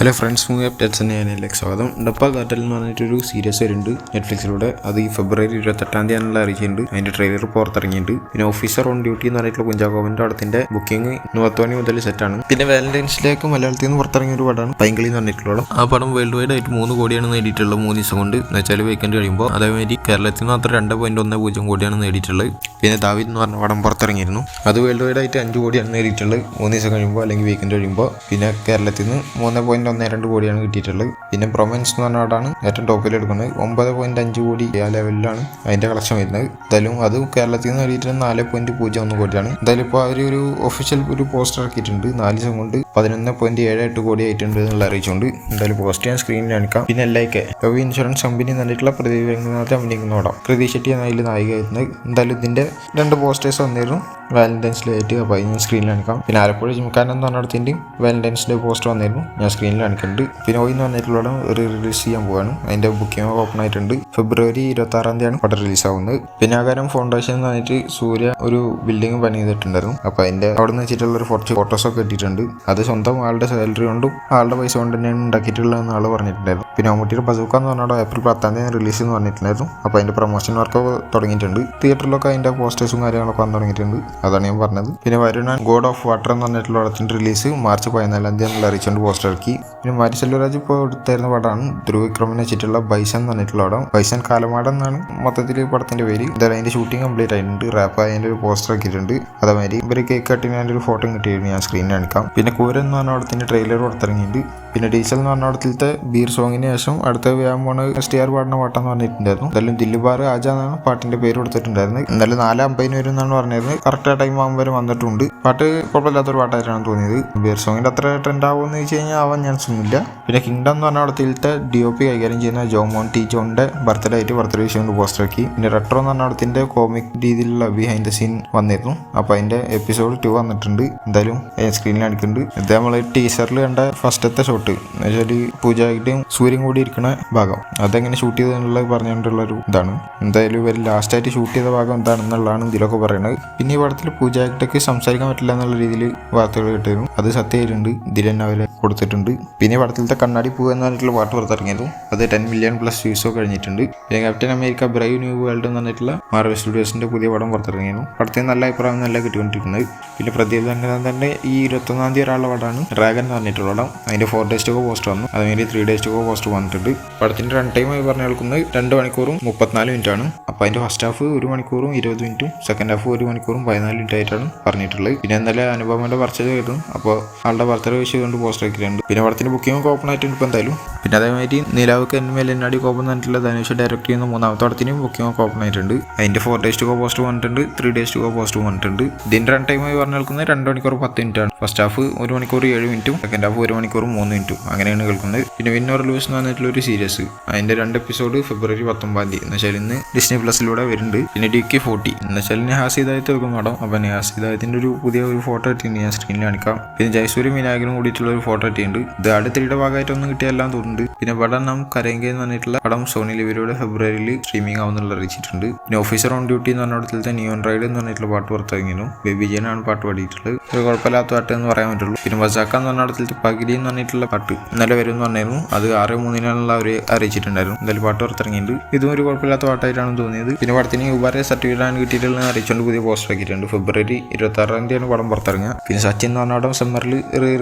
Hello friends, movie updates തന്നെയാണ് സ്വാഗതം. ഡപ്പ cattle എന്ന് പറഞ്ഞിട്ടൊരു സീരീസ് വരുന്നുണ്ട് നെറ്റ്ഫ്ലിക്സിലൂടെ. അത് ഈ ഫെബ്രുവരി 28 തീയതിയാണുള്ള അറിയിച്ചിട്ടുണ്ട്. അതിന്റെ ട്രെയിലർ പുറത്തിറങ്ങിയിട്ടുണ്ട്. പിന്നെ ഓഫീസർ ഓൺ ഡ്യൂട്ടി എന്ന് പറഞ്ഞിട്ടുള്ള കുഞ്ചാക്കോവന്റെ പടത്തിന്റെ ബുക്കിംഗ് 10 മണി മുതൽ സെറ്റാണ്. പിന്നെ വാലന്റൈൻസ് ഡേക്ക് മലയാളത്തിൽ നിന്ന് പുറത്തിറങ്ങിയ ഒരു പടമാണ് പൈങ്കിളി എന്ന് പറഞ്ഞിട്ടുള്ള. ആ പടം വേൾഡ് വൈഡ് ആയിട്ട് 3 കോടിയാണ് നേടിയിട്ടുള്ളത് 3 ദിവസം കൊണ്ട്. എന്ന് വെച്ചാൽ വീക്കെൻഡ് കഴിയുമ്പോൾ. അതേമാതിരി കേരളത്തിൽ നിന്ന് മാത്രം 2.10 കോടിയാണ് നേടിയിട്ടുള്ളത്. പിന്നെ ദാവീദ് എന്ന് പറഞ്ഞ പടം പുറത്തിറങ്ങിയിരുന്നു. അത് വേൾഡ് വൈഡ് ആയിട്ട് 5 കോടിയാണ് നേടിയിട്ടുള്ളത് 3 ദിവസം കഴിയുമ്പോൾ, അല്ലെങ്കിൽ വീക്കെൻഡ് കഴിയുമ്പോൾ. പിന്നെ കേരളത്തിൽ നിന്ന് 3.12 കോടിയാണ് കിട്ടിയിട്ടുള്ളത്. പിന്നെ പ്രൊമൻസ് എന്ന് പറഞ്ഞ പടമാണ് ഏറ്റവും ടോപ്പിൽ എടുക്കുന്നത്. 9.5 കോടി ആ ലെവലിലാണ് അതിന്റെ കളക്ഷൻ വരുന്നത്. എന്തായാലും അത് കേരളത്തിൽ നിന്ന് നേടിയിട്ട് 4.01 കോടിയാണ്. എന്തായാലും ഇപ്പോൾ അവർ ഒരു ഒഫീഷ്യൽ ഒരു പോസ്റ്റർ ഇറക്കിയിട്ടുണ്ട്. 4 ദിവസം കൊണ്ട് 11.78 കോടി ആയിട്ടുണ്ട് എന്നുള്ള അറിയിച്ചുകൊണ്ട്. എന്തായാലും പോസ്റ്റ് ഞാൻ സ്ക്രീനിൽ കാണിക്കാം. പിന്നെ ലവ് ഇൻഷുറൻസ് കമ്പനി എന്നിട്ടുള്ള പ്രതിരംഗത്തെ അഭിനയിക്കുന്ന പടം. കൃതി ഷെട്ടി എന്ന അതിൽ നായികയായിരുന്നത്. എന്തായാലും ഇതിന്റെ 2 പോസ്റ്റേഴ്സ് വന്നിരുന്നു വാലന്റൈൻസ് ഡേ ആയിട്ട്. അപ്പോൾ ഞാൻ സ്ക്രീനിൽ കാണിക്കാം. പിന്നെ ആലപ്പുഴ ജിംഖാന എന്ന് പറഞ്ഞിടത്തിൻ്റെയും വാലന്റൈൻസ് ഡേ പോസ്റ്റർ വന്നിരുന്നു, ഞാൻ സ്ക്രീനിൽ കാണിക്കുന്നുണ്ട്. പിന്നെ ഓയിന്ന് വന്നിട്ടുള്ള റിലീസ് ചെയ്യാൻ പോവാണ്. അതിന്റെ ബുക്കിംഗ് ഓപ്പൺ ആയിട്ടുണ്ട്. ഫെബ്രുവരി 26 തീയതിയാണ് പടം റിലീസ് ആവുന്നത്. പിന്നെ ആകാരം ഫൗണ്ടേഷൻ എന്ന് പറഞ്ഞിട്ട് സൂര്യ ഒരു ബിൽഡിംഗ് പണി ചെയ്തിട്ടുണ്ടായിരുന്നു. അപ്പോൾ അതിന്റെ അവിടെ നിന്ന് വെച്ചിട്ടുള്ള ഒരു ഫോട്ടോസൊക്കെ ഇട്ടിട്ടുണ്ട്. അത് സ്വന്തം ആളുടെ സാലറി കൊണ്ടും ആളുടെ പൈസ കൊണ്ട് തന്നെയാണ് ഉണ്ടാക്കിയിട്ടുള്ളതെന്ന് ആൾ പറഞ്ഞിട്ടുണ്ടായിരുന്നു. പിന്നെ മമ്മൂട്ടിയുടെ ബസൂക്ക എന്ന് പറഞ്ഞാൽ ഏപ്രിൽ 10 തീയതി റിലീസ് എന്ന് പറഞ്ഞിട്ടുണ്ടായിരുന്നു. അപ്പോൾ അതിന്റെ പ്രൊമോഷൻ വർക്കൊക്കെ തുടങ്ങിയിട്ടുണ്ട്. തിയേറ്ററിലൊക്കെ അതിന്റെ പോസ്റ്റേഴ്സും കാര്യങ്ങളൊക്കെ വന്ന് തുടങ്ങിയിട്ടുണ്ട്. അതാണ് ഞാൻ പറഞ്ഞത്. പിന്നെ വരുണൻ ഗോഡ് ഓഫ് വാട്ടർ എന്ന് പറഞ്ഞിട്ടുള്ള പടത്തിന്റെ റിലീസ് മാർച്ച് 14 തീയതി അറിയിച്ചുകൊണ്ട് പോസ്റ്റർ ഇറക്കി. പിന്നെ മാരി സെൽവരാജ് ഇപ്പോൾ എടുത്തായിരുന്ന പടമാണ് ധ്രുവിക്രമിനെ വെച്ചിട്ടുള്ള ബൈസൺ എന്ന് പറഞ്ഞിട്ടുള്ള പടം. ബൈസൺ കാലമാടൻ എന്നാണ് മൊത്തത്തിൽ പടത്തിന്റെ പേര്. എന്തായാലും അതിന്റെ ഷൂട്ടിംഗ് കംപ്ലീറ്റ് ആയിട്ടുണ്ട്. റാപ്പ് അതിന്റെ ഒരു പോസ്റ്റർ ആക്കിയിട്ടുണ്ട്. അതേമാതിരി ഇവർ കേക്ക് കട്ടിന് അതിന്റെ ഒരു ഫോട്ടോ കിട്ടിയിരുന്നു, ഞാൻ സ്ക്രീനിൽ കാണിക്കാം. പിന്നെ കൂരൻ എന്ന് പറഞ്ഞ പടത്തിന്റെ ട്രെയിലർ പുറത്തിറങ്ങിയിട്ടുണ്ട്. പിന്നെ ഡീസൽ എന്ന് പറഞ്ഞ പടത്തിലത്തെ ബീർ സോങ്ങിന് ശേഷം അടുത്ത വ്യായാമം പോണ STR പാടുന്ന പാട്ടെന്ന് പറഞ്ഞിട്ടുണ്ടായിരുന്നു. എന്തായാലും ദില്ലുബാർ ആജ എന്നാണ് പാട്ടിന്റെ പേര് കൊടുത്തിട്ടുണ്ടായിരുന്നത്. എന്തായാലും 4:50 വരും എന്നാണ് പറഞ്ഞിരുന്നത്. കറക്റ്റ് ആ ടൈം ആകുമ്പോൾ വരെ വന്നിട്ടുണ്ട്. പാട്ട് കുഴപ്പമില്ലാത്തൊരു പാട്ടായിട്ടാണ് തോന്നിയത്. ബീർ സോങ്ങിന്റെ അത്ര ട്രെൻഡ് ആവുമെന്ന് വെച്ച് കഴിഞ്ഞാൽ ആവാൻ ചാൻസ് ഒന്നുമില്ല. പിന്നെ കിങ്ഡം എന്ന് പറഞ്ഞ പടത്തിലത്തെ DOP കൈകാര്യം ചെയ്യുന്ന ജോമോൻ ടി ജോണിന്റെ ബർത്ത്ഡേ ആയിട്ട് ബർത്ത്ഡേ വിഷയം പോസ്റ്റർ ആക്കി. പിന്നെ റെട്രോ എന്ന് പറഞ്ഞ പടത്തിന്റെ കോമിക് രീതിയിലുള്ള ബിഹൈൻഡ് ദ സീൻ വന്നിരുന്നു. അപ്പോൾ അതിന്റെ എപ്പിസോഡ് 2 വന്നിട്ടുണ്ട്. എന്തായാലും സ്ക്രീനിൽ കാണിക്കുന്നുണ്ട്. ഇത് നമ്മൾ ടീസറിൽ കണ്ട ഫസ്റ്റത്തെ ഷോട്ട് എന്നുവെച്ചാൽ പൂജായിട്ടും സൂര്യൻ കൂടി ഇരിക്കുന്ന ഭാഗം അതെങ്ങനെ ഷൂട്ട് ചെയ്തെന്നുള്ളത് പറഞ്ഞുകൊണ്ടുള്ള ഒരു ഇതാണ്. എന്തായാലും ഇവർ ലാസ്റ്റായിട്ട് ഷൂട്ട് ചെയ്ത ഭാഗം എന്താണെന്നുള്ളതാണ് ഇതിലൊക്കെ പറയുന്നത്. പിന്നെ ഈ പടത്തിൽ പൂജായിട്ടൊക്കെ സംസാരിക്കാൻ പറ്റില്ല എന്നുള്ള രീതിയിൽ വാർത്തകൾ കിട്ടിയിരുന്നു. അത് സത്യമായിട്ടുണ്ട്. ഇതിൽ തന്നെ അവരെ കൊടുത്തിട്ടുണ്ട്. പിന്നെ പടത്തിലത്തെ കണ്ണാടി പൂ എന്ന് പറഞ്ഞിട്ടുള്ള പാട്ട് പുറത്തിറങ്ങിയതും അത് 10 മില്യൺ+ വ്യൂസോ കഴിഞ്ഞിട്ടുണ്ട്. പിന്നെ captain America brave new world എന്ന് പറഞ്ഞിട്ടുള്ള മാർവൽ സ്റ്റുഡിയോസിന്റെ പുതിയ പടം പുറത്തിറങ്ങിയിരുന്നു. പടത്തിന് നല്ല അഭിപ്രായം നല്ല കിട്ടിക്കൊണ്ടിരിക്കുന്നത്. പിന്നെ പ്രദീപ് രംഗനാഥന്റെ ഈ 21 തീയതി ഒരാളുടെ പടമാണ് ഡ്രാഗൺ എന്ന് പറഞ്ഞിട്ടുള്ള പടം. അതിന്റെ 4 days to go പോസ്റ്റർ വന്നു. അതുമാതിരി 3 days to go പോസ്റ്റർ വന്നിട്ടുണ്ട്. പടത്തിന്റെ റൺ ടൈം ആയി പറഞ്ഞു കേൾക്കുന്നത് 2 മണിക്കൂറും 34 മിനിറ്റാണ്. അപ്പോൾ അതിന്റെ ഫസ്റ്റ് ഹാഫ് 1 മണിക്കൂറും 20 മിനിറ്റും സെക്കൻഡ് ഹാഫ് 1 മണിക്കൂറും 14 മിനിറ്റ് ആയിട്ടാണ് പറഞ്ഞിട്ടുള്ളത്. പിന്നെ എന്തായാലും അനുപമയുടെ പർച്ചേസ് ആയിരുന്നു. അപ്പോൾ ആളുടെ ബർത്ത്ഡേ വിഷ് കൊണ്ട് പോസ്റ്റർ ആക്കിയിട്ടുണ്ട്. പിന്നെ പടത്തിന്റെ ബുക്കിംഗ് ഓപ്പൺ ആയിട്ടുണ്ട് ഇപ്പോൾ എന്തായാലും. പിന്നെ അതേമാതിരി നിലാവ് കന്മേലെന്നാടി കോപ്പം എന്ന് പറഞ്ഞിട്ടുള്ള ധനുഷ് ഡയറക്ട് ചെയ്യുന്ന 3ാമത്തെ പടത്തിനും ബുക്കിംഗ് ഒക്കെ ഓപ്പൺ ആയിട്ടുണ്ട്. അതിന്റെ 4 days to go പോസ്റ്റർ വന്നിട്ടുണ്ട്. 3 days to go പോസ്റ്റർ വന്നിട്ടുണ്ട്. ഇതിന്റെ റൺ ടൈം ആയി പറഞ്ഞു കേൾക്കുന്നത് 2 മണിക്കൂർ 10 മിനിറ്റാണ്. ഫസ്റ്റ് ഹാഫ് 1 മണിക്കൂർ 7 മിനിറ്റും സെക്കൻഡ് ഹാഫ് 1 മണിക്കൂർ 3 മിനിറ്റും അങ്ങനെയാണ് കേൾക്കുന്നത്. പിന്നെ വിൻ ഓർ ലൂസ് എന്ന് പറഞ്ഞിട്ടുള്ള ഒരു സീരീസ് അതിന്റെ 2 എപ്പിസോഡ് ഫെബ്രുവരി 19 തീയതി എന്ന് വെച്ചാൽ ഇന്ന് ഡിസ്നി പ്ലസിലൂടെ വരുന്നുണ്ട്. പിന്നെ DK40 എന്ന് വെച്ചാൽ നെഹാസ് ഹിദായത്ത് വെക്കുന്ന പടം. അപ്പോൾ നെഹാസ് ഹിദായത്തിന്റെ ഒരു പുതിയ ഒരു ഫോട്ടോ ഇട്ടിട്ടുണ്ട്, ഞാൻ സ്ക്രീനിൽ കാണിക്കാം. പിന്നെ ജയസൂര്യ വിനായകനും കൂടിയിട്ടുള്ള ഒരു ഫോട്ടോ ഇട്ടിട്ടുണ്ട്. ഇത് അടുത്തിടെ ഭാഗമായിട്ടൊന്നും കിട്ടിയെല്ലാം തോന്നുന്നുണ്ട്. പിന്നെ പടം നാം കരങ്കെ എന്ന് പറഞ്ഞിട്ടുള്ള പടം സോണി ലിവിലൂടെ ഫെബ്രുവരിയിൽ സ്ട്രീമിംഗ് ആവുന്നുള്ള അറിയിച്ചിട്ടുണ്ട്. പിന്നെ ഓഫീസർ ഓൺ ഡ്യൂട്ടി എന്ന് പറഞ്ഞിടത്തിലത്തെ നിയോൺ റൈഡ് എന്ന് പറഞ്ഞിട്ടുള്ള പാട്ട് പുറത്തിറങ്ങിയിരുന്നു. ബേബി ജനാണ് പാട്ട് പാടിയിട്ടുള്ളത്. ഒരു കുഴപ്പമില്ലാത്ത പാട്ട് എന്ന് പറയാൻ പറ്റുള്ളൂ. പിന്നെ വസാക്ക എന്ന് പറഞ്ഞിടത്തിലത്തെ പകിരി എന്ന് പറഞ്ഞിട്ടുള്ള പാട്ട് ഇന്നലെ വരും എന്ന് പറഞ്ഞിരുന്നു. അത് 6/3 അവർ അറിയിച്ചിട്ടുണ്ടായിരുന്നു. എന്തായാലും പാട്ട് പുറത്തിറങ്ങിയിട്ടുണ്ട്. ഇതും ഒരു കുഴപ്പമില്ലാത്ത പാട്ടായിട്ടാണ് തോന്നിയത്. പിന്നെ പടത്തിന് ഉപഹാര സർട്ടിഫിക്കറ്റാണ് കിട്ടിയിട്ടുള്ളത് അറിയിച്ചുകൊണ്ട് പുതിയ പോസ്റ്റർ ആക്കിയിട്ടുണ്ട്. ഫെബ്രുവരി 26 തീയതിയാണ് പടം പുറത്തിറങ്ങുക. പിന്നെ സച്ചിൻ എന്ന് പറഞ്ഞ പടം സമ്മറിൽ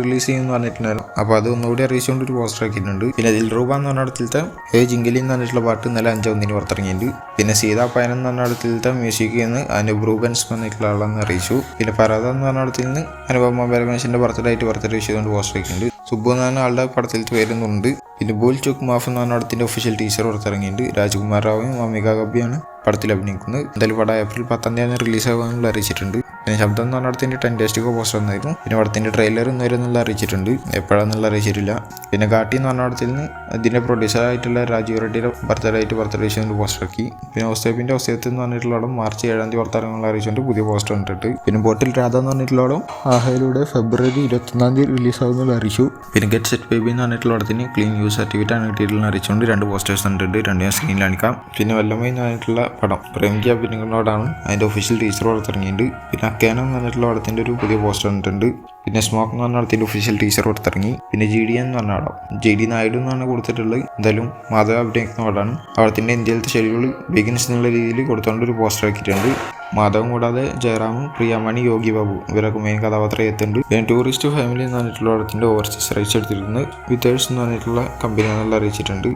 റിലീസ് ചെയ്യുമെന്ന് പറഞ്ഞിട്ടുണ്ടായിരുന്നു. അപ്പോൾ അത് ഒന്നുകൂടി അറിയിച്ചുകൊണ്ട് ഒരു പോസ്റ്റർ ആക്കിയിട്ടുണ്ട്. പിന്നെ ദിൽറൂബ എന്ന് പറഞ്ഞ പടത്തിലത്തെ ജിങ്കിലി എന്ന് പറഞ്ഞിട്ടുള്ള പാട്ട് ഇന്നലെ 5/1 പുറത്തിറങ്ങിയിട്ടുണ്ട്. പിന്നെ സീതാപ്പയനം എന്ന് പറഞ്ഞ പടത്തിലത്തെ മ്യൂസിക് എന്ന് അനുബ്രൂബൻസ് പറഞ്ഞിട്ടുള്ള ആളെന്ന് അറിയിച്ചു. പിന്നെ പരാത എന്ന് പറഞ്ഞ പടത്തിൽ നിന്ന് അനുപമ പരമേശ്വരന്റെ ബർത്ത്ഡേ ആയിട്ട് ബർത്ത്ഡേ ചെയ്തുകൊണ്ട് പോസ്റ്റർ ആക്കിയിട്ടുണ്ട്. സുബു എന്നാണ് ആളുടെ പടത്തിലത്തെ വരുന്നുണ്ട്. പിന്നെ ബോൽ ചുക്ക് മാഫ് എന്ന് പറഞ്ഞ പടത്തിന്റെ ഒഫീഷ്യൽ ടീച്ചർ പുറത്തിറങ്ങിയിട്ടുണ്ട്. രാജ്കുമാർ റാവുവും അമിക ഗബിയാണ് പടത്തിൽ അഭിനയിക്കുന്നത്. എന്തായാലും പടം ഏപ്രിൽ 10 തീയതി റിലീസ് ആകാനുള്ള അറിയിച്ചിട്ടുണ്ട്. പിന്നെ ശബ്ദം എന്ന് പറഞ്ഞ പടത്തിന്റെ 10 days to go പോസ്റ്റർ വന്നായിരുന്നു. പിന്നെ പടത്തിന്റെ ട്രെയിലർ ഇന്ന് വരുന്നുള്ള അറിയിച്ചിട്ടുണ്ട്. എപ്പോഴാന്നുള്ള അറിയിച്ചിട്ടില്ല. പിന്നെ ഘാട്ടി എന്ന് പറഞ്ഞ പടത്തിൽ നിന്ന് ഇതിന്റെ പ്രൊഡ്യൂസർ ആയിട്ടുള്ള രാജീവ് റെഡ്ഡിയുടെ ബർത്ത്ഡേ ആയിട്ട് ബർത്ത്ഡേ ചെയ്തുകൊണ്ട് പോസ്റ്റർ ആക്കി. പിന്നെ ഒസ്തേപ്പിന്റെ ഒസ്തേത്ത് എന്ന് പറഞ്ഞിട്ടുള്ള പടം മാർച്ച് 7 തീയതി പുറത്തിറങ്ങാനുള്ള അറിയിച്ചുകൊണ്ട് പുതിയ പോസ്റ്റർ വന്നിട്ടുണ്ട്. പിന്നെ ബോട്ടിൽ രാധ എന്ന് പറഞ്ഞിട്ടുള്ള പടം ആഹയിലൂടെ ഫെബ്രുവരി 21 തീയതി റിലീസ് ആകുന്നുള്ള അറിയിച്ചു. പിന്നെ ഗെറ്റ് സെറ്റ് ബേബി എന്ന് പറഞ്ഞിട്ടുള്ള പടത്തിന് ക്ലീൻ യൂസ് സർട്ടിഫിക്കറ്റ് ആണ് കിട്ടിയിട്ടുള്ള അറിയിച്ചുകൊണ്ട് 2 പോസ്റ്റേഴ്സ് വന്നിട്ടുണ്ട്. 2 ഞാൻ സ്ക്രീനിൽ കാണിക്കാം. പിന്നെ വല്ലമൈ എന്ന് പറഞ്ഞിട്ടുള്ള പടം പ്രേമിക അഭിനയങ്ങളോടാണ് അതിന്റെ ഒഫീഷ്യൽ ടീച്ചർ പുറത്തിറങ്ങിയിട്ടുണ്ട്. പിന്നെ അർക്കാനോ എന്ന് പറഞ്ഞിട്ടുള്ള പടത്തിൻ്റെ ഒരു പുതിയ പോസ്റ്റർ വന്നിട്ടുണ്ട്. പിന്നെ സ്മോക്ക് എന്ന് പറഞ്ഞ പടത്തിൻ്റെ ഒഫീഷ്യൽ ടീച്ചർ പുറത്തിറങ്ങി. പിന്നെ GD എന്ന് പറഞ്ഞ പടം JD നായിഡു എന്നാണ് കൊടുത്തിട്ടുള്ളത്. എന്തായാലും മാധവ് അഭിനയിക്കുന്ന പടമാണ്. പടത്തിൻ്റെ ഇന്ത്യയിലത്തെ ഷെഡ്യൂൾ ബിഗിൻസ് എന്നുള്ള രീതിയിൽ കൊടുത്തുകൊണ്ട് ഒരു പോസ്റ്റർ ആക്കിയിട്ടുണ്ട്. മാധവും കൂടാതെ ജയറാം, പ്രിയാമണി, യോഗി ബാബു ഇവരൊക്കെ മെയിൻ കഥാപാത്രം എത്തുന്നുണ്ട്. പിന്നെ ടൂറിസ്റ്റ് ഫാമിലി എന്ന് പറഞ്ഞിട്ടുള്ള പടത്തിൻ്റെ ഓവർസീസ് റൈറ്റ്സ് എടുത്തിരുന്നത് വിത്തേഴ്സ് എന്ന് പറഞ്ഞിട്ടുള്ള കമ്പനി എന്നുള്ള അറിയിച്ചിട്ടുണ്ട്.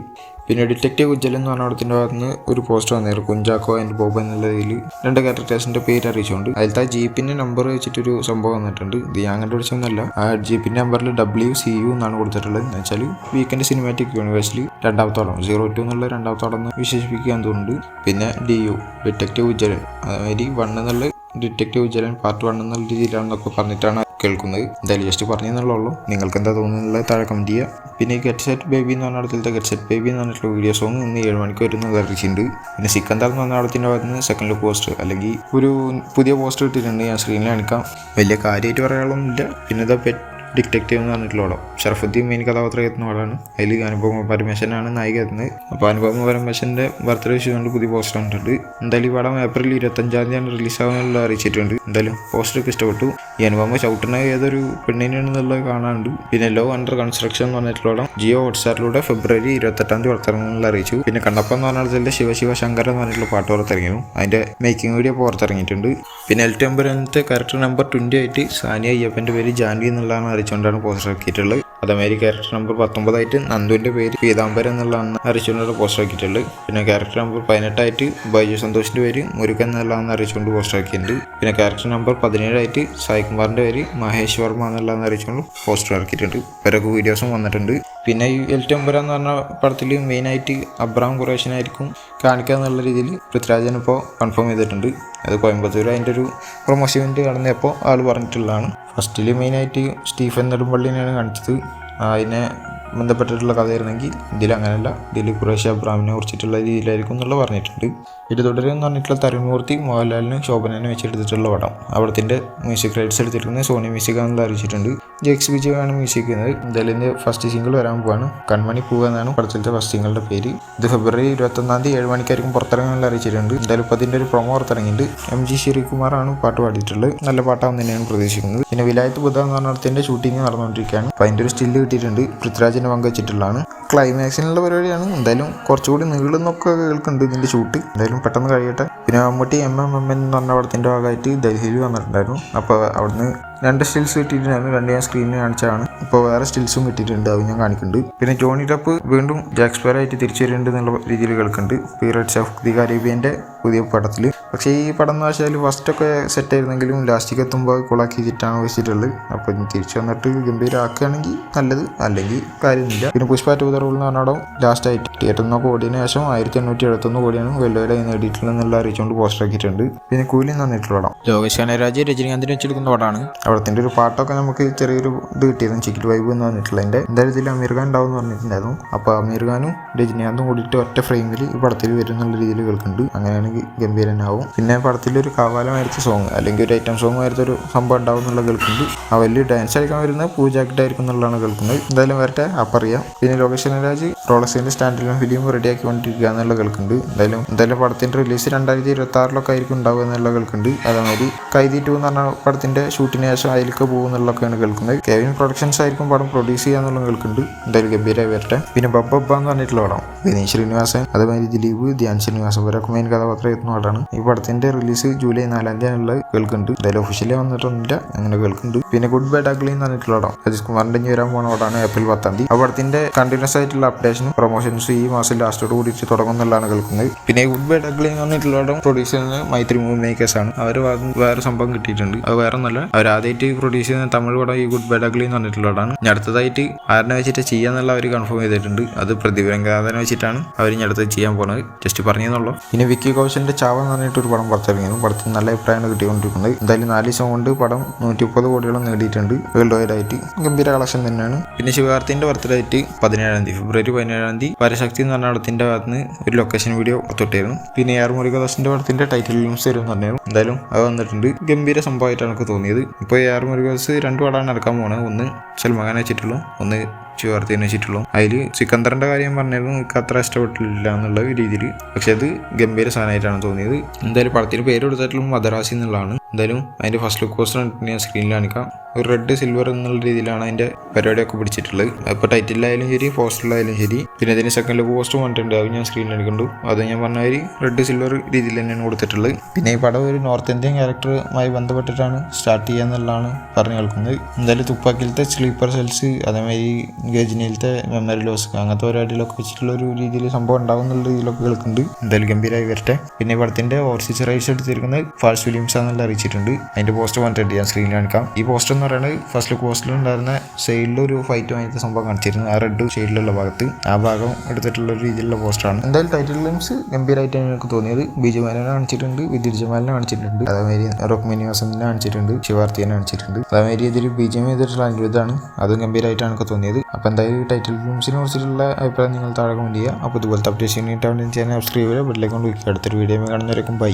പിന്നെ ഡിറ്റക്റ്റീവ് ഉജ്ജൽ എന്ന് പറഞ്ഞ പടത്തിൻ്റെ ഭാഗത്ത് നിന്ന് ഒരു പോസ്റ്റർ വന്നിരുന്നു. കുഞ്ചാക്കോ ആൻഡ് ബോബ് എന്നുള്ള രീതിയിൽ 2 ക്യാരക്ടേഴ്സിൻ്റെ പേര് അറിയിച്ചുകൊണ്ട് അതിലത്തെ ജീപ്പിൻ്റെ നമ്പർ വെച്ചിട്ടൊരു സംഭവം വന്നിട്ടുണ്ട്. ഇത് ഞാൻ കണ്ടുപിടിച്ചൊന്നുമല്ല. ആ ജീപ്പിൻ്റെ നമ്പറിൽ WCU എന്നാണ് കൊടുത്തിട്ടുള്ളത്. എന്ന് വെച്ചാൽ വീക്കെൻഡ് സിനിമാറ്റിക് യൂണിവേഴ്സിൽ 2ാമത്തെ പടം 02 എന്നുള്ള 2ാമത്തെ പടം എന്ന് വിശേഷിപ്പിക്കാൻ തോന്നുന്നുണ്ട്. പിന്നെ DU ഡിറ്റക്റ്റീവ് ഉജ്ജലൻ അതായത് 1 എന്നുള്ള ഡിറ്റക്റ്റീവ് ഉജ്ജലൻ പാർട്ട് 1 എന്നുള്ള രീതിയിലാണെന്നൊക്കെ പറഞ്ഞിട്ടാണ് കേൾക്കുന്നത്. എന്തായാലും ജസ്റ്റ് പറഞ്ഞെന്നുള്ളൂ. നിങ്ങൾക്ക് എന്താ തോന്നുന്നത് താഴെ കമൻറ്റ് ചെയ്യുക. പിന്നെ ഈ ഗെറ്റ് സെറ്റ് ബേബി എന്ന് പറഞ്ഞ അടുത്തിലത്തെ ഗെറ്റ് സെറ്റ് ബേബി എന്ന് പറഞ്ഞിട്ടുള്ള വീഡിയോ സോങ് ഇന്ന് 7 മണിക്ക് വരുന്നത് അറിയിച്ചിട്ടുണ്ട്. പിന്നെ സിക്കന്ദർ എന്ന് പറഞ്ഞ അവിടത്തിൻ്റെ ഭാഗത്ത് നിന്ന് സെക്കൻഡ് ലുക്ക് പോസ്റ്റർ അല്ലെങ്കിൽ ഒരു പുതിയ പോസ്റ്റർ ഇട്ടിട്ടുണ്ട്. ഞാൻ സ്ക്രീനിൽ കാണിക്കാം. വലിയ കാര്യമായിട്ട് പറയാനുള്ളതൊന്നുമില്ല. പിന്നെ ഇതാ പെറ്റ് ഡിറ്റക്റ്റീവ് എന്ന് പറഞ്ഞിട്ടുള്ള പടം ഷറഫുദ്ദീൻ മെയിൻ കഥാപാത്രം എത്തുന്ന പടമാണ്. അതിൽ അനുപമ പരമേശ്വരനാണ് നായിക എത്തുന്നത്. അപ്പോൾ അനുപമ പരമേശ്വരൻ്റെ ബർത്ത്ഡേ വിഷയമുണ്ട് പുതിയ പോസ്റ്റർ വന്നിട്ടുണ്ട്. എന്തായാലും ഈ പടം ഏപ്രിൽ 25 റിലീസാകാനുള്ള അറിയിച്ചിട്ടുണ്ട്. എന്തായാലും പോസ്റ്ററൊക്കെ ഇഷ്ടപ്പെട്ടു. ഈ അനുപമ ചവിട്ടുന്ന ഏതൊരു പെണ്ണിനാണെന്നുള്ളത് കാണാനുണ്ട്. പിന്നെ ലോ അണ്ടർ കൺസ്ട്രക്ഷൻ എന്ന് പറഞ്ഞിട്ടുള്ള പടം ജിയോ ഹോട്ട്സ്റ്റാറിലൂടെ ഫെബ്രുവരി 28 പുറത്തിറങ്ങുന്നുള്ള അറിയിച്ചു. പിന്നെ കണ്ണപ്പ എന്ന് പറഞ്ഞ ശിവ ശങ്കർ എന്ന് പറഞ്ഞിട്ടുള്ള പാട്ട് പുറത്തിറങ്ങിയിരുന്നു. അതിൻ്റെ മേക്കിംഗ് വീഡിയോ പുറത്തിറങ്ങിയിട്ടുണ്ട്. പിന്നെ L2 ക്യാരക്ടർ നമ്പർ 20 ആയിട്ട് സാനിയ അയ്യപ്പൻ്റെ പേര് ജാൻവി എന്നുള്ളതാണ് അറിയിച്ചുകൊണ്ടാണ് പോസ്റ്റർ ആക്കിയിട്ടുള്ളത്. അതേമാതിരി ക്യാരക്ടർ നമ്പർ 19 ആയിട്ട് നന്ദുവിൻ്റെ പേര് പീതാംബരൻ എന്നുള്ളതാണ് അറിയിച്ചുകൊണ്ടാണ് പോസ്റ്റർ ആക്കിയിട്ടുള്ളത്. പിന്നെ ക്യാരക്ടർ നമ്പർ 18 ആയിട്ട് ബൈജു സന്തോഷിൻ്റെ പേര് മുരുകൻ എന്നുള്ളതാണ് അറിയിച്ചുകൊണ്ട് പോസ്റ്റർ ആക്കിയിട്ടുണ്ട്. പിന്നെ ക്യാരക്ടർ നമ്പർ 17 ആയിട്ട് സായികുമാറിൻ്റെ പേര് മഹേഷ് വർമ്മ എന്നുള്ളതാണ് അറിയിച്ചുകൊണ്ട് പോസ്റ്റർ ആക്കിയിട്ടുണ്ട്. ഇവരൊക്കെ വീഡിയോസും വന്നിട്ടുണ്ട്. പിന്നെ ഈ L2 എന്ന് പറഞ്ഞ പടത്തിൽ മെയിനായിട്ട് അബ്രാം ഖുറേഷിനായിരിക്കും കാണിക്കുക എന്നുള്ള രീതിയിൽ പൃഥ്വിരാജൻ ഇപ്പോൾ കൺഫേം ചെയ്തിട്ടുണ്ട്. അത് കോയമ്പത്തൂർ അതിൻ്റെ ഒരു പ്രൊമോഷൻ ഇവൻറ്റ് നടന്നപ്പോൾ ആൾ പറഞ്ഞിട്ടുള്ളതാണ്. ഫസ്റ്റിൽ മെയിനായിട്ട് സ്റ്റീഫൻ നെടുമ്പള്ളിനെയാണ് കാണിച്ചത്. അതിനെ ബന്ധപ്പെട്ടിട്ടുള്ള കഥയായിരുന്നെങ്കിൽ ഇതിൽ അങ്ങനെയല്ല. ഇതിൽ ഖുറേഷി അബ്രാമിനെ കുറിച്ചിട്ടുള്ള രീതിയിലായിരിക്കും എന്നുള്ള പറഞ്ഞിട്ടുണ്ട്. ഇത് തുടരുമെന്ന് പറഞ്ഞിട്ടുള്ള തരുൺമൂർത്തി മോഹൻലാലിനും ശോഭനനെ വെച്ചെടുത്തിട്ടുള്ള പടം. അവിടത്തിൻ്റെ മ്യൂസിക് റൈറ്റ്സ് എടുത്തിരിക്കുന്നത് സോണി മ്യൂസിക് ആണെന്ന് അറിയിച്ചിട്ടുണ്ട്. ജെക്സ് വിജയാണ് മ്യൂസിക് ചെയ്യുന്നത്. എന്തായാലും ഇതിൻ്റെ ഫസ്റ്റ് സിംഗിൾ വരാൻ പോവാണ്. കൺമണി പൂവ് എന്നാണ് പടത്തിലത്തെ ഫസ്റ്റ് സിംഗിളുടെ പേര്. ഇത് ഫെബ്രുവരി 21 7 മണിക്കായിരിക്കും പുറത്തിറങ്ങാനുള്ള അറിയിച്ചിട്ടുണ്ട്. എന്തായാലും ഇപ്പോൾ അതിൻ്റെ ഒരു പ്രൊമോ പുറത്തിറങ്ങിയിട്ടുണ്ട്. MG ശ്രീകുമാറാണ് പാട്ട് പാടിയിട്ടുള്ളത്. നല്ല പാട്ടാണെന്ന് തന്നെയാണ് പ്രതീക്ഷിക്കുന്നത്. പിന്നെ വിലായത്ത് ബുദ്ധ എന്ന് പറഞ്ഞ പടത്തിൻ്റെ ഷൂട്ടിംഗ് നടന്നുകൊണ്ടിരിക്കുകയാണ്. അപ്പോൾ അതിൻ്റെ ഒരു സ്റ്റില്ല് കിട്ടിയിട്ടുണ്ട്. പൃഥ്വിരാജിനെ പങ്കുവച്ചിട്ടുള്ളതാണ്. ക്ലൈമാക്സിനുള്ള പരിപാടിയാണ്. എന്തായാലും കുറച്ചുകൂടി നീളുന്നൊക്കെ കേൾക്കുന്നുണ്ട് ഇതിൻ്റെ ഷൂട്ട്. എന്തായാലും പെട്ടെന്ന് കഴിയട്ടെ. പിന്നെ മമ്മൂട്ടി MMN എന്ന് പറഞ്ഞ പടത്തിൻ്റെ ഭാഗമായിട്ട് ഡൽഹിയിൽ വന്നിട്ടുണ്ടായിരുന്നു. അപ്പോൾ അവിടുന്ന് 2 സ്റ്റിൽസ് കിട്ടിയിട്ടുണ്ടായിരുന്നു. 2 ഞാൻ സ്ക്രീനിൽ കാണിച്ചാണ്. ഇപ്പോൾ വേറെ സ്റ്റിൽസും കിട്ടിയിട്ടുണ്ട്. അത് ഞാൻ കാണിക്കുന്നുണ്ട്. പിന്നെ ജോണി ഡെപ്പ് വീണ്ടും ജാക്സ്പെയറായിട്ട് തിരിച്ചു വരുന്നുണ്ട് എന്നുള്ള രീതിയിൽ കേൾക്കുന്നുണ്ട്. പീററ്റ്സ് ഓഫ് ദി കരീബിയൻ്റെ പുതിയ പടത്തിൽ. പക്ഷേ ഈ പടം എന്ന് വെച്ചാൽ ഫസ്റ്റൊക്കെ സെറ്റ് ആയിരുന്നെങ്കിലും ലാസ്റ്റിലേക്ക് എത്തുമ്പോൾ കുളാക്കിയിട്ടാണ് വെച്ചിട്ടുള്ളത്. അപ്പോൾ ഇനി തിരിച്ചു വന്നിട്ട് ഗംഭീരമാക്കുകയാണെങ്കിൽ നല്ലത്, അല്ലെങ്കിൽ കാര്യമില്ല. പിന്നെ പുഷ്പ 2 The Rule എന്ന് പറഞ്ഞ പടം ലാസ്റ്റായിട്ട് 81 കോടിന് ശേഷം 1871 കോടിയാണ് വേൾഡ് വൈഡ് നേടിയിട്ടുള്ളത് എന്നുള്ള അറിയിച്ചുകൊണ്ട് പോസ്റ്റർ ആക്കിയിട്ടുണ്ട്. പിന്നെ കൂലി എന്ന് പറഞ്ഞിട്ടുള്ള പടം ലോകേഷ് കനകരാജ് രജനീകാന്തിനെ വെച്ചെടുക്കുന്ന പടമാണ്. അവിടത്തിൻ്റെ ഒരു പാട്ടൊക്കെ നമുക്ക് ചെറിയൊരു ഇത് കിട്ടിയിരുന്നു. ചിക്കറ്റ് വൈബ് എന്ന് പറഞ്ഞിട്ടുള്ള എൻ്റെ എന്തായാലും ഇതിൽ അമീർ ഖാൻ ഉണ്ടാവും എന്ന് പറഞ്ഞിട്ടുണ്ടായിരുന്നു. അപ്പോൾ അമീർ ഖാനും രജനീകാന്തും കൂടിയിട്ട് ഒറ്റ ഫ്രെയിമിൽ ഈ പടത്തിൽ വരും എന്നുള്ള രീതിയിൽ കേൾക്കുന്നുണ്ട്. അങ്ങനെയാണെങ്കിൽ ഗംഭീരനാവും. പിന്നെ പടത്തിലൊരു കാവാലമായിരുന്ന സോങ് അല്ലെങ്കിൽ ഒരു ഐറ്റം സോങ് ആയിരുന്ന ഒരു സംഭവം ഉണ്ടാവും എന്നുള്ള കേൾക്കുന്നുണ്ട്. ആ വലിയ ഡാൻസ് കളിക്കാൻ വരുന്നത് പൂജാക്കിട്ടായിരിക്കും എന്നുള്ളതാണ് കേൾക്കുന്നത്. എന്തായാലും വരട്ടെ, അപ്പറിയാം. പിന്നെ ലോകേഷ് കനകരാജ് റോളക്സിൻ്റെ സ്റ്റാൻഡിലും ഫിലിം റെഡിയാക്കിക്കൊണ്ടിരിക്കുക എന്നുള്ള കേൾക്കുന്നുണ്ട്. എന്തായാലും പടത്തിൻ്റെ റിലീസ് 2026 ആയിരിക്കും ഉണ്ടാവുക എന്നുള്ള കേൾക്കുന്നുണ്ട്. അതേമാതിരി കൈതി 2 എന്ന് പറഞ്ഞ പടത്തിൻ്റെ ഷൂട്ടിന് ശേഷം അതിലേക്ക് പോകുന്നുള്ളതൊക്കെയാണ് കേൾക്കുന്നത്. കെവിൻ പ്രൊഡക്ഷൻസ് ആയിരിക്കും പടം പ്രൊഡ്യൂസ് ചെയ്യാന്നുള്ള കേൾക്കുന്നുണ്ട്. എന്തായാലും ഗംഭീരമായി വരട്ടെ. പിന്നെ ബബ്ബ എന്ന് പറഞ്ഞിട്ടുള്ള പടം വിനീത് ശ്രീനിവാസൻ അതേമാതിരി ദിലീപ്, ധ്യാൻ ശ്രീനിവാസൻ ഇവരൊക്കെ മെയിൻ കഥാപാത്രം എത്തുന്ന പടമാണ്. ഈ പടത്തിന്റെ റിലീസ് ജൂലൈ 4 കേൾക്കുന്നുണ്ട്. എന്തായാലും ഒഫീഷ്യലി വന്നിട്ടൊന്നുമില്ല, അങ്ങനെ കേൾക്കുന്നുണ്ട്. പിന്നെ ഗുഡ് ബൈ ഡഗ്ലി എന്ന് പറഞ്ഞിട്ടുള്ള പടം അജിത് കുമാറിന്റെ വരാൻ പോണ പടമാണ് ഏപ്രിൽ 10. ആ പടത്തിന്റെ കണ്ടിന്യൂസ് ആയിട്ടുള്ള അപ്ഡേഷനും പ്രൊമോഷൻസും ഈ മാസം ലാസ്റ്റോട് കൂടിയിട്ട് തുടങ്ങുന്നുള്ളതാണ് കേൾക്കുന്നത്. പിന്നെ ഗുഡ് ബൈ ഡഗ്ലി എന്ന് പറഞ്ഞിട്ടുള്ള പടം പ്രൊഡ്യൂസ് ചെയ്യുന്നത് മൈത്രി മൂവി മേക്കേഴ്സ് ആണ്. അവർ വേറെ സംഭവം കിട്ടിയിട്ടുണ്ട്. അത് വേറെ ഒന്നല്ല, അവർ ആദ്യമായിട്ട് പ്രൊഡ്യൂസ് ചെയ്യുന്ന തമിഴ് പടം ഈ ഗുഡ് ബൈ ഡഗ്ലി എന്ന് പറഞ്ഞിട്ടുള്ള പടമാണ്. ഇനി അടുത്തതായിട്ട് ആരിനെ വെച്ചിട്ട് ചെയ്യാന്നുള്ള അവർ കൺഫേം ചെയ്തിട്ടുണ്ട്. അത് പ്രതിഭരംഗാതനെ വെച്ചിട്ടാണ് അവർ ഇനി അടുത്ത് ചെയ്യാൻ പോകുന്നത്. ജസ്റ്റ് പറഞ്ഞെന്നുള്ളൂ. പിന്നെ വിക്കി കൗശലിന്റെ ചാവ എന്ന് പറഞ്ഞിട്ട് ഒരു പടം പുറത്തിറങ്ങിയിരുന്നു. പടത്തിന് നല്ല അഭിപ്രായമാണ് കിട്ടിക്കൊണ്ടിരിക്കുന്നത്. എന്തായാലും 4 ദിവസം കൊണ്ട് പടം 130 കോടിയോളം നേടിയിട്ടുണ്ട് വേൾഡ് വൈഡ് ആയിട്ട്. ഗംഭീര കളക്ഷൻ തന്നെയാണ്. പിന്നെ ശിവകാർത്തിൻ്റെ ബർത്ത്ഡേ ആയിട്ട് 17 ഫെബ്രുവരി 17 പരശക്തി എന്ന് പറഞ്ഞ പടത്തിന്റെ ഭാഗത്ത് ഒരു ലൊക്കേഷൻ വീഡിയോ തൊട്ടായിരുന്നു. പിന്നെ AR മുരുകദാസിന്റെ പടത്തിന്റെ ടൈറ്റിൽ ന്യൂസ് തരും എന്ന് പറഞ്ഞായിരുന്നു. എന്തായാലും അത് വന്നിട്ടുണ്ട്. ഗംഭീര സംഭവമായിട്ടാണ് എനിക്ക് തോന്നിയത്. ഇപ്പോൾ AR മുരുകദാസ് 2 പടമാണ് നടക്കാൻ പോകുന്നത്. ഒന്ന് സൽമാൻ ഖാൻ വെച്ചിട്ടുള്ളൂ, ഒന്ന് ശിവാർത്തിനെ വെച്ചിട്ടുള്ളൂ. അതിൽ സിക്കന്ദറിന്റെ കാര്യം പറഞ്ഞാലും എനിക്ക് അത്ര ഇഷ്ടപ്പെട്ടില്ല എന്നുള്ള രീതിയിൽ, പക്ഷെ അത് ഗംഭീര സാധനമായിട്ടാണ് തോന്നിയത്. എന്തായാലും പടത്തിന് പേര് കൊടുത്തിട്ടുള്ള മദറാസി എന്നുള്ളതാണ്. എന്തായാലും അതിന്റെ ഫസ്റ്റ് ലുക്ക് പോസ്റ്റർ ഞാൻ സ്ക്രീനിൽ കാണിക്കാം. ഒരു റെഡ് സിൽവർ എന്നുള്ള രീതിയിലാണ് അതിന്റെ പരിപാടിയൊക്കെ പിടിച്ചിട്ടുള്ളത്. ഇപ്പോൾ ടൈറ്റിലായാലും ശരി, പോസ്റ്ററിലായാലും ശരി. പിന്നെ ഇതിന് സെക്കൻഡ് ലുക്ക് പോസ്റ്റർ വന്നിട്ടുണ്ട്, അത് ഞാൻ സ്ക്രീനിൽ എടുക്കുന്നുണ്ട്. അത് ഞാൻ പറഞ്ഞ ഒരു റെഡ് സിൽവർ രീതിയിൽ തന്നെയാണ് കൊടുത്തിട്ടുള്ളത്. പിന്നെ ഈ പടം ഒരു നോർത്ത് ഇന്ത്യൻ ക്യാരക്ടറുമായി ബന്ധപ്പെട്ടിട്ടാണ് സ്റ്റാർട്ട് ചെയ്യുക എന്നുള്ളതാണ് പറഞ്ഞു കേൾക്കുന്നത്. എന്തായാലും തുപ്പാക്കിലത്തെ സ്ലീപ്പർ സെൽസ്, അതേമാതിരി ഗജനിയിലത്തെ മെമ്മറി ലോസ്, അങ്ങനത്തെ പരിപാടികളൊക്കെ വെച്ചിട്ടുള്ള ഒരു രീതിയിൽ സംഭവം ഉണ്ടാവും എന്നുള്ള രീതിയിലൊക്കെ കേൾക്കുന്നുണ്ട്. എന്തായാലും ഗംഭീരമായി വരട്ടെ. പിന്നെ ഈ പടത്തിന്റെ ഓവർസീസ് റൈറ്റ്സ് എടുത്തിരിക്കുന്നത് ഫാൾസ് ഫിലിംസ് എന്നുള്ള അറിയിച്ചിട്ടുണ്ട്. അതിന്റെ പോസ്റ്റർ വന്നിട്ടുണ്ട്, ഞാൻ സ്ക്രീനിൽ കാണിക്കാം. ഈ പോസ്റ്റർ എന്ന് പറയുന്നത് ഫസ്റ്റ് ലുക്ക് പോസ്റ്ററിൽ ഉണ്ടായിരുന്ന സൈഡിൽ ഒരു ഫൈറ്റ് വാങ്ങിയ സംഭവം കാണിച്ചിരുന്നു. ആ റെഡ് ഷെയ്ഡിലുള്ള ഭാഗത്ത് ആ ഭാഗം എടുത്തിട്ടുള്ള ഒരു രീതിയിലുള്ള പോസ്റ്ററാണ്. എന്തായാലും ടൈറ്റിൽ ലിംസ് ഗംഭീരമായിട്ടാണ് എനിക്ക് തോന്നിയത്. ബിജുമാനെ കാണിച്ചിട്ടുണ്ട്, വിദ്യുത് ജമാലിനെ കാണിച്ചിട്ടുണ്ട്, അതേമാതിരി റുക്മിനി വസന്തിനെ കാണിച്ചിട്ടുണ്ട്, ശിവാർത്തിനെ കാണിച്ചിട്ടുണ്ട്. അതേമാതിരി ഇതിൽ ബിജിഎം ചെയ്തിട്ടുള്ള അനിരുദ്ധാണ്, അതും ഗംഭീരമായിട്ടാണ് എനിക്ക് തോന്നിയത്. അപ്പോൾ എന്തായാലും ടൈറ്റിൽ ഫിലിംസിനെ കുറിച്ചിട്ടുള്ള അഭിപ്രായം നിങ്ങൾ താഴെ കമന്റ് ചെയ്യുക. അപ്പോൾ ഇതുപോലത്തെ അപ്ഡേഷൻ കിട്ടാൻ വേണ്ടി ചാനൽ സബ്സ്ക്രൈബ് ചെയ്യുക, ബെല്ലൈക്കൺ ക്ലിക്ക് ചെയ്യുക. അടുത്തൊരു വീഡിയോ കാണുന്നവരേക്കും ബൈ.